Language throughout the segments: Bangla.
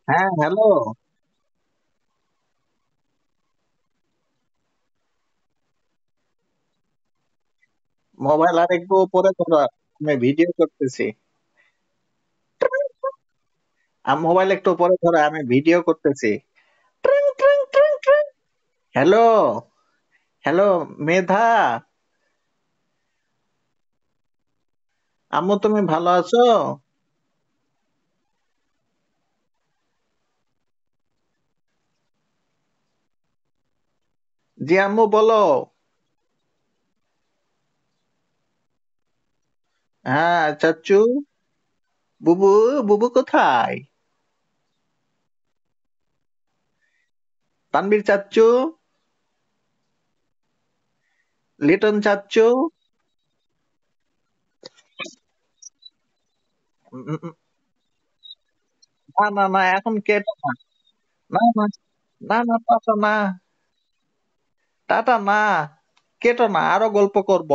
হ্যাঁ, হ্যালো। মোবাইল আর একটু উপরে ধরো। আমি ভিডিও করতেছি। মোবাইল একটু উপরে ধরো, আমি ভিডিও করতেছি। ট্রিং, ট্রিং, ট্রিং, ট্রিং। হ্যালো, হ্যালো, মেধা। আম্মু, তুমি ভালো আছো? জি আম্মু, বলো। হ্যাঁ চাচ্চু। বুবু, বুবু কোথায়? তানবীর চাচ্চু, লিটন চাচ্চু। উম, উম, উম, না না না, এখন কেটো না। না না, না না, টাটা না। টাটা না, কেটো না, আরো গল্প করব।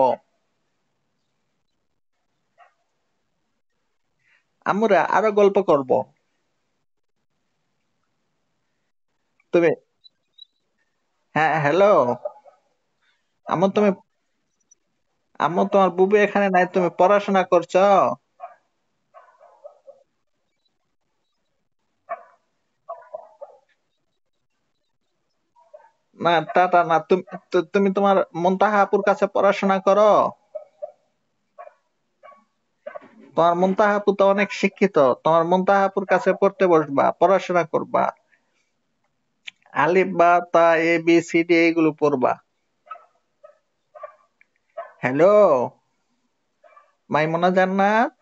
আম্মুরা, আরো গল্প করব। তুমি, হ্যাঁ হ্যালো। আম্মু তুমি, আম্মু তোমার বুবু এখানে নাই, তুমি পড়াশোনা করছো? না, টাটা না, তুমি তুমি তোমার মুনতাহা আপুর কাছে পড়াশোনা করো। তোমার মুনতাহা আপু তো অনেক শিক্ষিত। তোমার মুনতাহা আপুর কাছে পড়তে বসবা, পড়াশোনা করবা। আলিফ বা তা, এ বি সি ডি এইগুলো পড়বা। হ্যালো, মাইমুনা জান্নাত।